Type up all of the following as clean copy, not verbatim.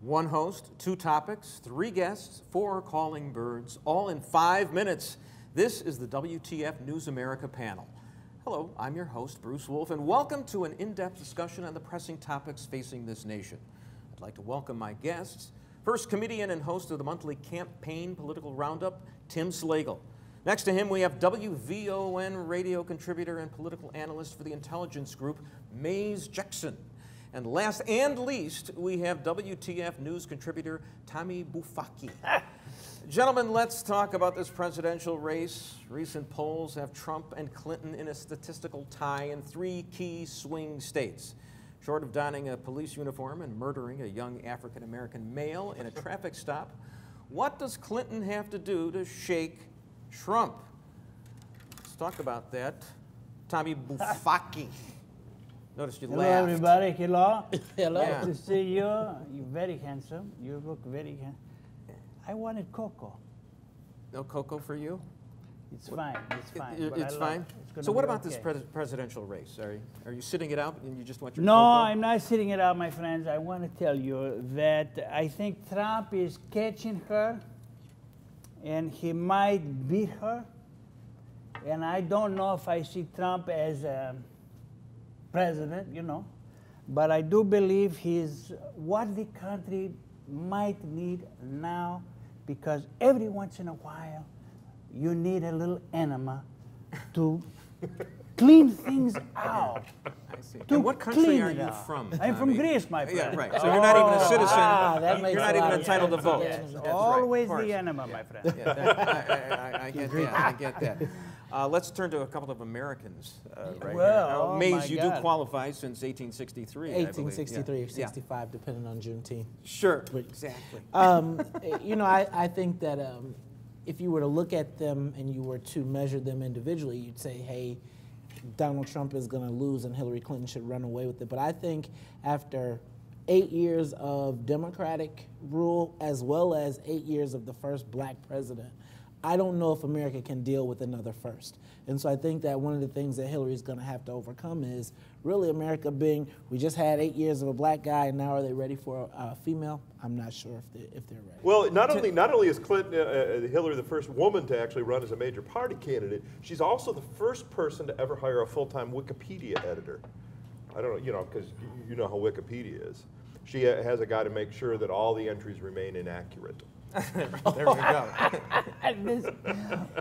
One host, two topics, three guests, four calling birds, all in 5 minutes. This is the WTF News America panel. Hello, I'm your host, Bruce Wolf, and welcome to an in-depth discussion on the pressing topics facing this nation. I'd like to welcome my guests. First, comedian and host of the monthly campaign political roundup, Tim Slagle. Next to him, we have WVON radio contributor and political analyst for the intelligence group, Maze Jackson. And last and least, we have WTF news contributor, Tommy Bufaki. Gentlemen, let's talk about this presidential race. Recent polls have Trump and Clinton in a statistical tie in 3 key swing states. Short of donning a police uniform and murdering a young African-American male in a traffic stop, what does Clinton have to do to shake Trump? Let's talk about that. Tommy Bufaki. Notice you laughed. Hello, everybody. Hello. Hello. Nice to see you. You're very handsome. You look very handsome. I wanted cocoa. No cocoa for you? It's fine. It's fine. It's fine? So what about this presidential race? Are you sitting it out and you just want your No, cocoa? I'm not sitting it out, my friends. I want to tell you that I think Trump is catching her, and he might beat her. And I don't know if I see Trump as a president, you know, but I do believe he's what the country might need now, because every once in a while you need a little enema to clean things out. I see. And what country are you from? I'm from Greece, my friend. Yeah, right. So you're not even a citizen. You're not even entitled to vote. Yes, That's always right, the enema, my friend. Yeah, I get that. I get that. Let's turn to a couple of Americans right Well, here. oh Maze, my you God. do qualify since 1863, 1863 I or believe. Yeah. 65, depending on Juneteenth. Sure, exactly. You know, I think that if you were to look at them and you were to measure them individually, you'd say, hey, Donald Trump is going to lose and Hillary Clinton should run away with it. But I think after 8 years of Democratic rule, as well as 8 years of the first black president, I don't know if America can deal with another first. And so I think that one of the things that Hillary's going to have to overcome is really America being, we just had 8 years of a black guy, and now are they ready for a female? I'm not sure if they're ready. Well, not only is Hillary the first woman to actually run as a major party candidate, she's also the first person to ever hire a full-time Wikipedia editor. I don't know, you know, because you know how Wikipedia is. She has a guy to make sure that all the entries remain inaccurate. There we go.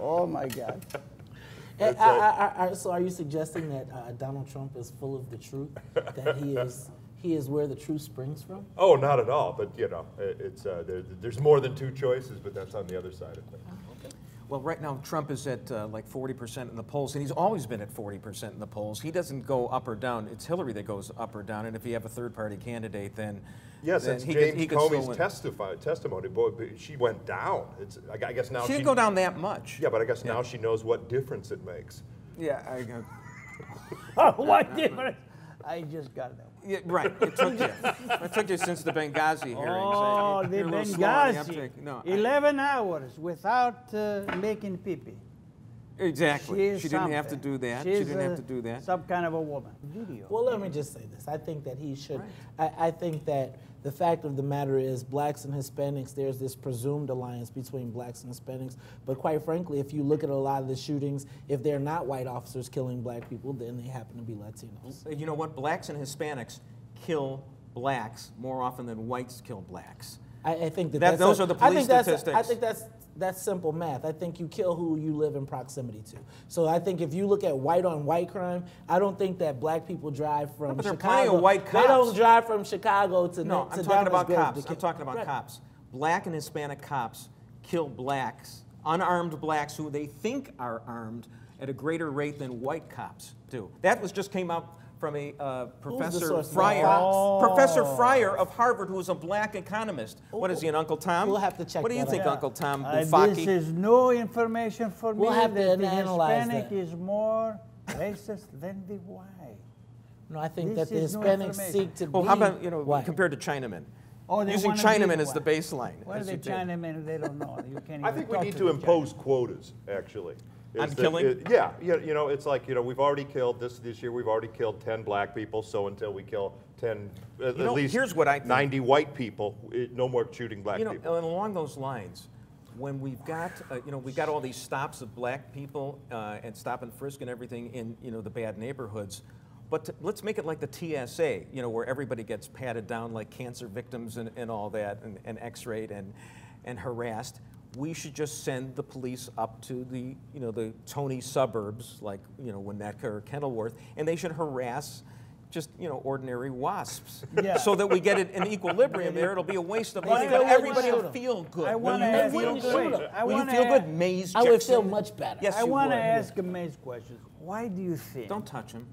Oh, my God. So are you suggesting that Donald Trump is full of the truth, that he is where the truth springs from? Oh, not at all. But you know, it's there's more than 2 choices, but that's on the other side of things. Okay. Well, right now Trump is at like 40% in the polls, and he's always been at 40% in the polls. He doesn't go up or down. It's Hillary that goes up or down, and if you have a third-party candidate, then yes, then and he James could still Comey's win. testimony, boy, she went down. I guess now She didn't go down that much. Yeah, but I guess now she knows what difference it makes. Yeah. Oh, what difference? I just got that. Yeah, right. It took you. It took you since the Benghazi hearings. Oh, the You're a little slow on the Benghazi. uptake. No, 11 hours without making pee-pee. exactly. She didn't have to something. do that. She's She didn't have to do that. Some kind of a woman. Video. Well, let me just say this. I think that he should. I think that the fact of the matter is, blacks and Hispanics, there's this presumed alliance between blacks and Hispanics. But quite frankly, if you look at a lot of the shootings, if they're not white officers killing black people, then they happen to be Latinos. You know what? Blacks and Hispanics kill blacks more often than whites kill blacks. I think those are the police statistics. I think that's simple math. I think you kill who you live in proximity to. So I think if you look at white-on-white crime, I don't think that black people drive from but there are Chicago. plenty of white cops. They don't drive from Chicago to No, to I'm talking about Dallas cops. I'm talking about cops. Black and Hispanic cops kill blacks, unarmed blacks who they think are armed, at a greater rate than white cops do. That just came out from a Professor Fryer. Professor Fryer of Harvard, who is a black economist. What is he, an Uncle Tom? We'll have to check What do you that think, out. Uncle Tom Bufaki? This is new information for me. We'll have to that the analyze Hispanic that. is more racist than the white. No, I think This that the is new Hispanics information. seek to Well, be how about, white. compared to Chinamen? Oh, they Using wanna be Chinamen as the white. baseline. What are as the you did. Chinamen? They don't know. You can't I even think we talk need to to the impose quotas, actually. On killing? Yeah, you know, it's like, you know, we've already killed this year. We've already killed 10 black people. So until we kill 10, at least here's what I think. 90 white people, no more shooting black people. And along those lines, when we've got, we've got all these stops of black people and stop and frisk and everything in, the bad neighborhoods. But let's make it like the TSA, where everybody gets patted down like cancer victims and all that, and x-rayed and harassed. We should just send the police up to the, the Tony suburbs, like, Winnetka or Kenilworth, and they should harass just, ordinary wasps. Yeah. So that we get it in equilibrium there. It'll be a waste of money, but everybody will feel good. I want to Will you ask feel you good? I Will you wanna feel good, ask- Maze I would Jackson? feel much better. Yes, I you want to would. ask a Maze question. Why do you think? Don't touch him.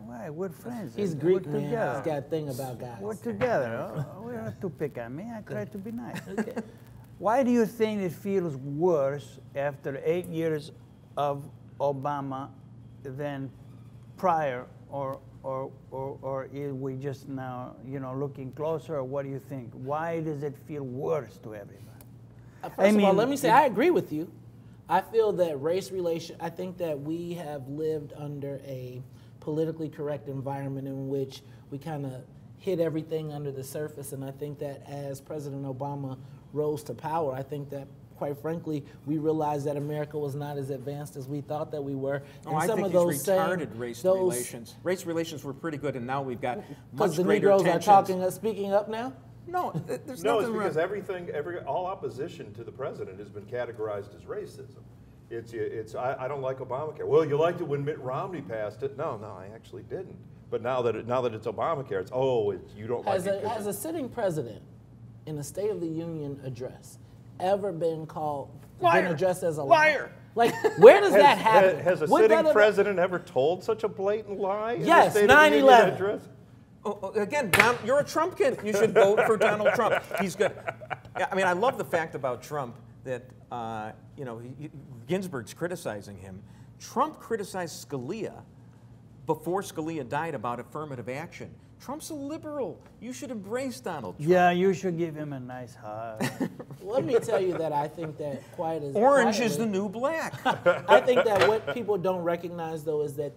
Why? We're friends. He's We're Greek, man. together. He's got a thing about guys. We're together. We don't have to pick on me. I try to be nice. Why do you think it feels worse after 8 years of Obama than prior, or is we just now, looking closer, or what do you think? Why does it feel worse to everybody? First of all, let me say, I agree with you. I feel that I think that we have lived under a politically correct environment in which we kind of hid everything under the surface, and I think that as President Obama rose to power, I think that, quite frankly, we realized that America was not as advanced as we thought that we were. And I think he's retarded race relations. Race relations were pretty good, and now we've got much the greater Negroes tensions. are speaking up now? No, there's No, it's nothing because wrong. all opposition to the president has been categorized as racism. I don't like Obamacare. Well, you liked it when Mitt Romney passed it. No, I actually didn't. But now that it's Obamacare, you don't like it. Has a sitting president in a State of the Union address ever been addressed as a liar? Like, where does that happen? Has a sitting president ever told such a blatant lie? Yes, in the State of the Union 9/11. address? Again, you're a Trump kid. You should vote for Donald Trump. He's good. I mean, I love the fact about Trump that, Ginsburg's criticizing him. Trump criticized Scalia before Scalia died about affirmative action. Trump's a liberal. You should embrace Donald Trump. Yeah, you should give him a nice hug. Let me tell you that I think that Orange is the new black. I think that what people don't recognize, though, is that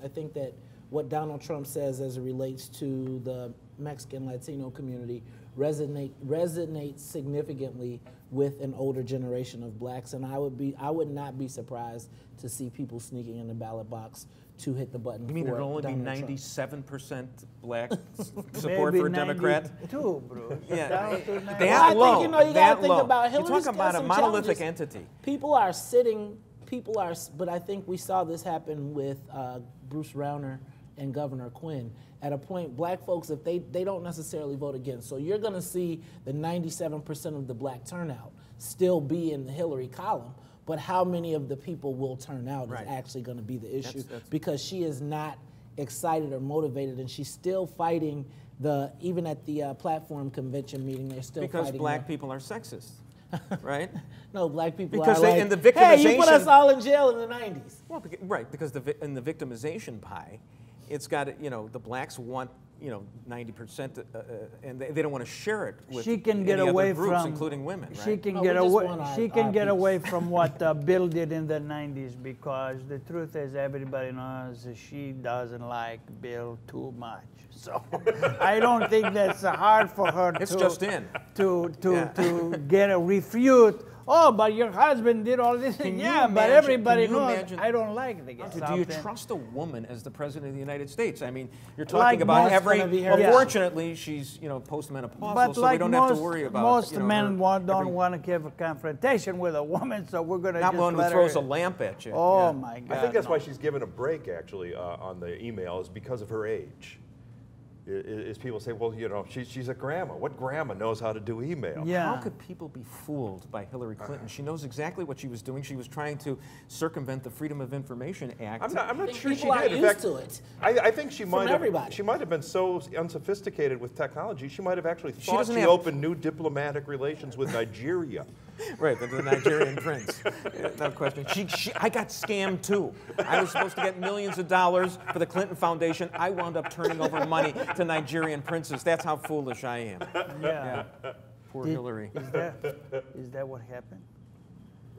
I think that what Donald Trump says as it relates to the Mexican Latino community resonates significantly with an older generation of blacks, and I would not be surprised to see people sneaking in the ballot box to hit the button. You mean for there'll only be Donald Trump. 97% black support Maybe for a Democrat? 92, bro. Yeah, That that low. you gotta think about You're Hillary's talking got about a some monolithic challenges. entity. But I think we saw this happen with Bruce Rauner and Governor Quinn. At a point, black folks, if they don't necessarily vote against, so you're going to see the 97% of the black turnout still be in the Hillary column, but how many of the people will turn out is actually going to be the issue, because she is not excited or motivated, and she's still fighting even at the platform convention meeting, they're still fighting. Because black people are sexist, right? No, black people Because are like, in the victimization, hey, you put us all in jail in the 90s. Well, because in the victimization pie, it's got, the blacks want, 90%, and they don't want to share it with she can get any away other groups, from, including women, right? She can Oh, get we just away. want She our can get piece. away from what Bill did in the '90s, because the truth is, everybody knows she doesn't like Bill too much. So I don't think that's hard for her It's just in. to get a refute. Oh, but your husband did all this. Can you Yeah, but imagine- everybody can you knows imagine- I don't like the guy. Do you trust a woman as the president of the United States? I mean, you're talking Like about most- every. gonna be her- Unfortunately, she's postmenopausal, But so like we don't most, have to worry about. most her men don't every- want to have a confrontation with a woman, so we're going to Not just one who let throws her. a lamp at you. Oh yeah. my God! I think that's no. why she's given a break, actually, on the email, is because of her age. Is people say, well, she's a grandma. What grandma knows how to do email? Yeah. How could people be fooled by Hillary Clinton? She knows exactly what she was doing. She was trying to circumvent the Freedom of Information Act. I'm not sure she people are did. In used fact, to it. I think she might everybody. have been so unsophisticated with technology, she might have actually thought doesn't she have- opened new diplomatic relations with Nigeria. Right, the Nigerian prince. Yeah, no question. I got scammed too. I was supposed to get millions of dollars for the Clinton Foundation. I wound up turning over money to Nigerian princes. That's how foolish I am. Yeah. Poor Hillary. Is that what happened?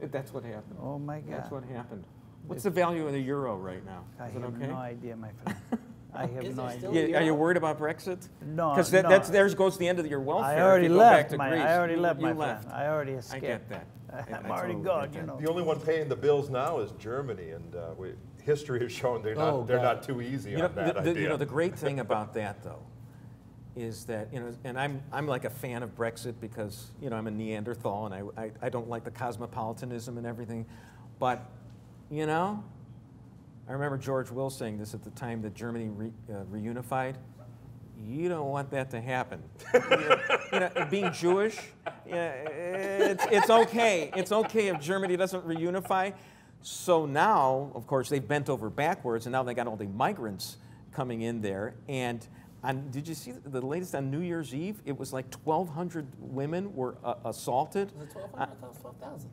That's what happened. Oh my God! That's what happened. What's the value of the euro right now? I Is it have okay? no idea, my friend. I have Is no there still idea. a Yeah, are you euro? worried about Brexit? No, Because no. there goes the end of your welfare. I if already you go left, back to Greece. I already You- left, you my left. friend. I already I escaped. get that. I'm I already totally gone, get you that. know. The only one paying the bills now is Germany, and history has shown they're Oh, not they're God. not too easy You know, on that idea. you know, the great thing about that, though, is that, you know, and I'm like a fan of Brexit because, you know, I'm a Neanderthal and I don't like the cosmopolitanism and everything. But, you know, I remember George Will saying this at the time that Germany reunified. You don't want that to happen. You know, being Jewish, it's okay. It's okay if Germany doesn't reunify. So now, of course, they've bent over backwards, and now they got all the migrants coming in there. And did you see the latest on New Year's Eve? It was like 1,200 women were assaulted. Was it 1,200? I thought it was 12,000.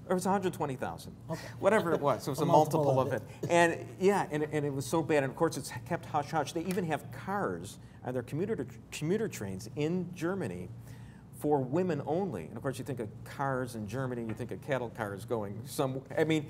Or it was 120,000, Okay. Whatever it was. It was a multiple of it. And yeah, and it was so bad. And of course, it's kept hush hush. They even have cars, their commuter trains in Germany for women only. And of course, you think of cars in Germany, you think of cattle cars going some. I mean,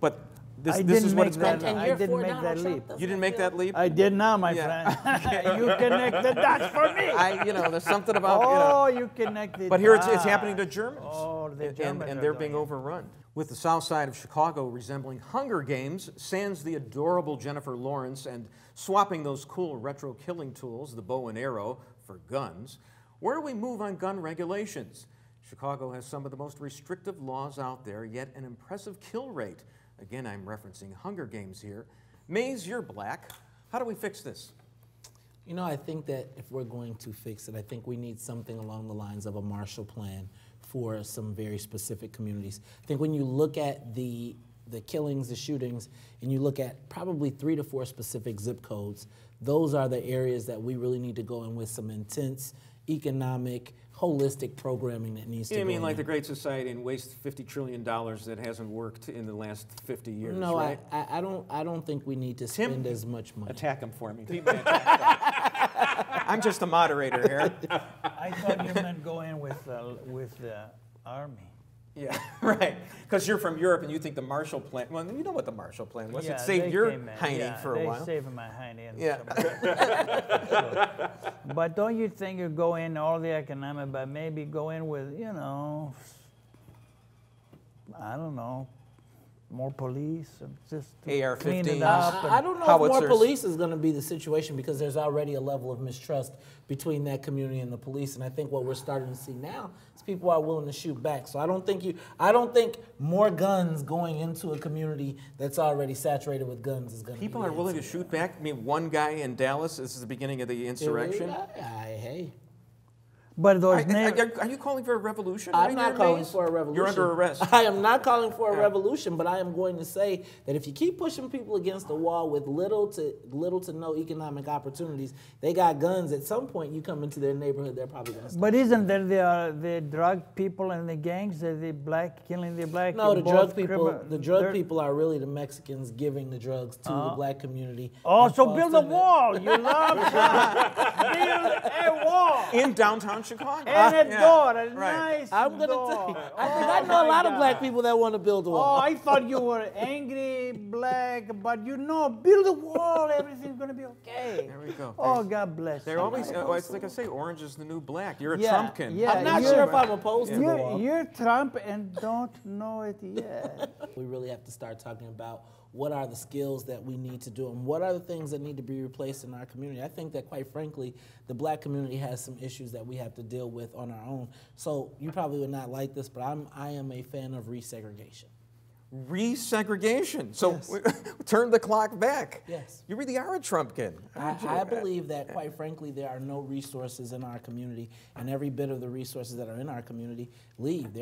but this is what it's that, been. And I you're didn't for make Donald that Trump? leap. Doesn't You didn't that make feel- that leap. I did now, my Yeah. friend. You connect the dots for me. You know, there's something about. You know, Oh, you connected. but here it's happening to Germans. Oh, the and Germans are they're doing being it. overrun. With the south side of Chicago resembling Hunger Games, sans the adorable Jennifer Lawrence and swapping those cool retro killing tools, the bow and arrow, for guns, where do we move on gun regulations? Chicago has some of the most restrictive laws out there, yet an impressive kill rate. Again, I'm referencing Hunger Games here. Mays, you're black. How do we fix this? You know, I think that if we're going to fix it, I think we need something along the lines of a Marshall Plan for some very specific communities. I think when you look at the killings, the shootings, and you look at probably 3 to 4 specific zip codes, those are the areas that we really need to go in with some intense economic, holistic programming that needs to go You mean in like the there. Great Society and waste $50 trillion that hasn't worked in the last 50 years, No, right? I don't think we need to Tim, spend as much money. Attack him for me. I'm just a moderator here. I thought you meant go in with the army. Yeah, right. Because you're from Europe and you think the Marshall Plan. Well, you know what the Marshall Plan was. It saved they your came in. hiney for a while. They saved my hiney. And Yeah. But don't you think you go in all the economic, but maybe go in with, you know, I don't know, more police, and just to AR-15s. clean it up. I don't know if Howitzers. more police is going to be the situation because there's already a level of mistrust between that community and the police, and I think what we're starting to see now is people are willing to shoot back. So I don't think more guns going into a community that's already saturated with guns is going to. People are willing to shoot back. I mean, one guy in Dallas, this is the beginning of the insurrection. Hey. But those Are you calling for a revolution? I'm right not there, calling Mays? for a revolution. You're under arrest. I am not calling for a revolution, but I am going to say that if you keep pushing people against the wall with little to no economic opportunities, they got guns. At some point, you come into their neighborhood, they're probably going to start. But isn't there the drug people and the gangs, the black killing the black? No, the both drug people. criminal- The drug they're- people are really the Mexicans giving the drugs to the black community. Oh, and so build a fostering it. wall. You love build a wall. In downtown Chicago. And a door, a right. nice I'm going to door. tell you. I think Oh I know a my lot of God. black people that want to build a Oh, wall. I thought you were angry, black, but you know, build a wall, everything's gonna be okay. There we go. Oh, God bless They're you. always, it's like I say, orange is the new black. You're a Yeah, Trumpkin. yeah. I'm not you're- sure if I'm opposed to the wall. You're Trump and don't know it yet. We really have to start talking about what are the skills that we need to do and what are the things that need to be replaced in our community. I think that, quite frankly, the black community has some issues that we have to deal with on our own. So you probably would not like this, but I am a fan of resegregation. Resegregation. So Yes. turn the clock back. Yes. You really are a Trumpkin. I believe that, quite frankly, there are no resources in our community, and every bit of the resources that are in our community leave.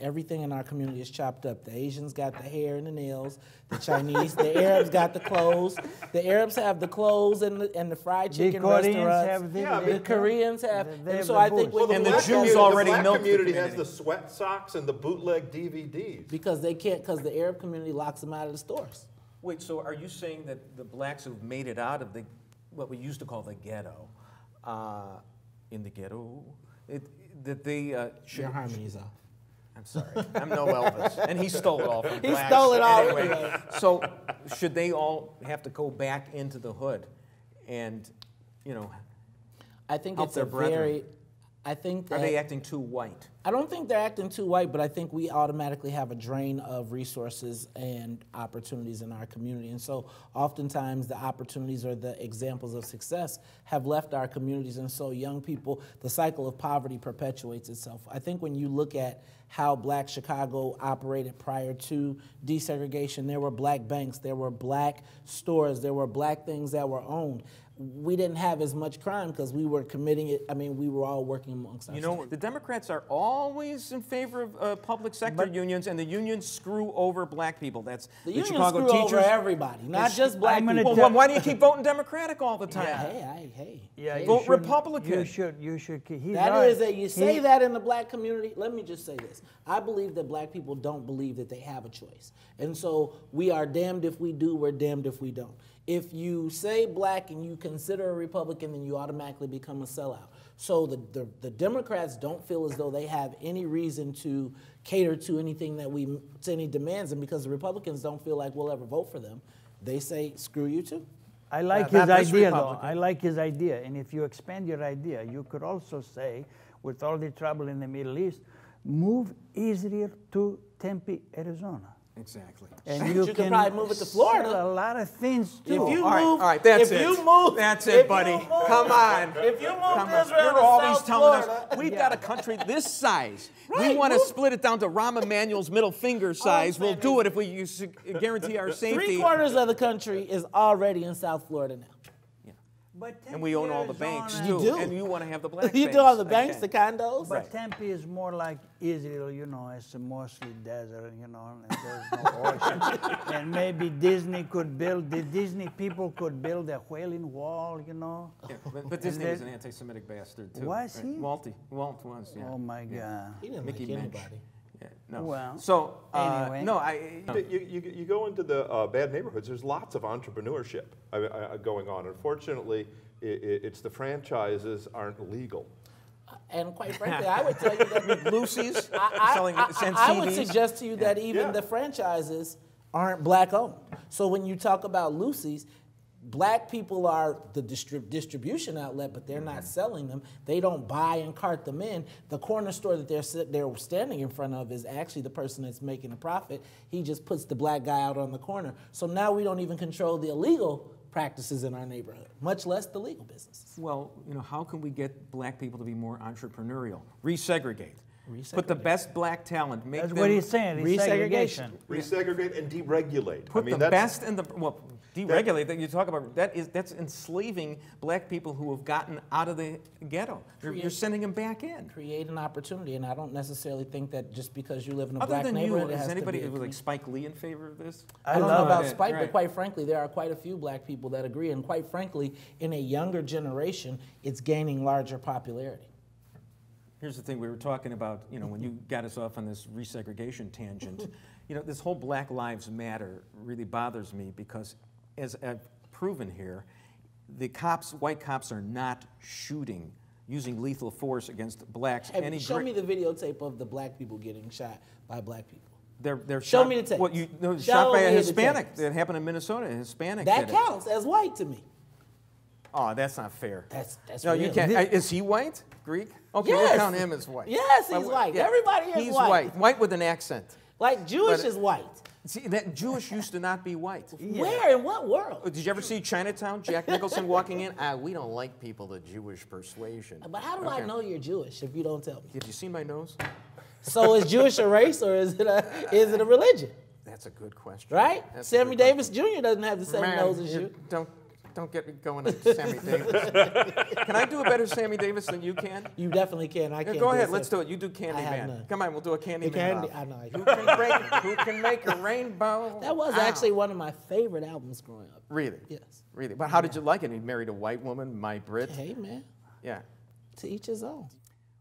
Everything in our community is chopped up. The Asians got the hair and the nails. The Chinese, the Arabs got the clothes. The Arabs have the clothes and the fried chicken Koreans restaurants. have the- Yeah, The Koreans have. They And have so the I think boots. when And you the look Jews at- already the black milked the community has community. the sweat socks and the bootleg DVDs. because they can't, because the Arab community locks them out of the stores. Wait, so are you saying that the blacks who've made it out of what we used to call the ghetto, that they should... Your harmony's off. I'm sorry. I'm no Elvis. And he stole it all from He blacks. stole it all Anyway, so should they all have to go back into the hood and, you know, I think help it's their a brethren? very, I think that, Are they acting too white? I don't think they're acting too white, but I think we automatically have a drain of resources and opportunities in our community. And so oftentimes the opportunities or the examples of success have left our communities. And so young people, the cycle of poverty perpetuates itself. I think when you look at how Black Chicago operated prior to desegregation, there were black banks, there were black stores, there were black things that were owned. We didn't have as much crime because we were committing it. I mean, we were all working amongst ourselves. You know, the Democrats are always in favor of public sector unions, and the unions screw over black people. That's the the unions Chicago screw teachers. over everybody, not just black I'm gonna people. Well, why do you keep voting Democratic all the time? Hey. Yeah, you Vote should- Republican. You should. He's That right. is that you say that in the black community. Let me just say this. I believe that black people don't believe that they have a choice. And so we are damned if we do, we're damned if we don't. If you say black and you consider a Republican, then you automatically become a sellout. So the Democrats don't feel as though they have any reason to cater to anything to any demands. And because the Republicans don't feel like we'll ever vote for them, they say, screw you too. I like not his this idea, though. Republican. I like his idea. And if you expand your idea, you could also say, with all the trouble in the Middle East, move Israel to Tempe, Arizona. Exactly. And You could probably move it to Florida. sell a lot of things too. If you All right, move, all right, that's if it. you move, That's if it, you buddy. move- Come on. If you move Come on. Israel You're to always South telling Florida, us we've got a country this size. We Right, want to move- split it down to Rahm Emanuel's middle finger size. We'll saying do is- it if we guarantee our safety. 3/4 of the country is already in South Florida now. But And we own all the banks Arizona- too. You do. And you want to have the black You banks. do all the banks, Okay. the condos. But Tempe is more like Israel, you know, it's mostly desert, you know, and there's no ocean. And maybe Disney could build, the Disney people could build a whaling wall, you know. Yeah, but Disney was an anti-Semitic bastard too. Was he? Walt was. Yeah. Oh my God. He didn't Mickey like Minch. anybody. Yeah, no. Well, So anyway. no, You go into the bad neighborhoods, there's lots of entrepreneurship going on. Unfortunately, it's the franchises aren't legal. And quite frankly, I would tell you that Lucy's selling I would CDs. suggest to you that even Yeah. the franchises aren't black owned. So when you talk about Lucy's, black people are the distribution outlet, but they're not selling them. They don't buy and cart them in. The corner store that they're standing in front of is actually the person that's making a profit. He just puts the black guy out on the corner. So now we don't even control the illegal practices in our neighborhood, much less the legal businesses. Well, you know, how can we get black people to be more entrepreneurial? Resegregate. Put the best black talent. Make That's them, what he's saying, Resegregation. resegregation. Resegregate and deregulate. Put the best in the deregulate. That you talk about that's enslaving black people who have gotten out of the ghetto. You're sending them back in. Create an opportunity, and I don't necessarily think that just because you live in a Other black than you, neighborhood, it is has anybody to be like Spike Lee in favor of this? I don't know love about it. Spike, Right. but quite frankly, there are quite a few black people that agree, and quite frankly, in a younger generation, it's gaining larger popularity. Here's the thing we were talking about, you know, when you got us off on this resegregation tangent. You know, this whole Black Lives Matter really bothers me because, as I've proven here, the cops, white cops, are not shooting, using lethal force against blacks. Show me the videotape of the black people getting shot by black people. They're Show shot, me the tape. Well, Show shot by a me the Hispanic. tapes. That happened in Minnesota. A Hispanic. That did it. counts as white to me. Oh, that's not fair. That's no, you real. can't. Is he white? Greek? Okay, Yes. we'll count him as white. Yes, he's white. Everybody is he's white. White with an accent. Like Jewish But- is white. See, that Jewish used to not be white. Where? In what world? Did you ever see Chinatown? Jack Nicholson walking in? We don't like people of Jewish persuasion. But how do I Okay. know you're Jewish if you don't tell me? Have you seen my nose? So is Jewish a race or is it a religion? That's a good question. Right? That's a Sammy good Davis Jr. doesn't have the same Man, nose as you you. Don't get me going on Sammy Davis. Can I do a better Sammy Davis than you can? You definitely can. I can't. Go ahead, do let's do it. You do I have Candyman. none. Come on, we'll do a Candyman. Candy- off. I know. Who can make a rainbow? That was Ow. actually one of my favorite albums growing up. Really? Yes. Really? But how did you like it? He married a white woman, my Brit. Hey, man. Yeah. To each his own.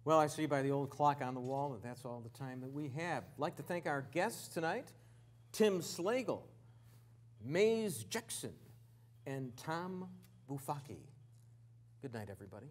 Well, I see by the old clock on the wall that that's all the time that we have. I'd like to thank our guests tonight, Tim Slagle, Maze Jackson, and Tom Bufaki. Good night, everybody.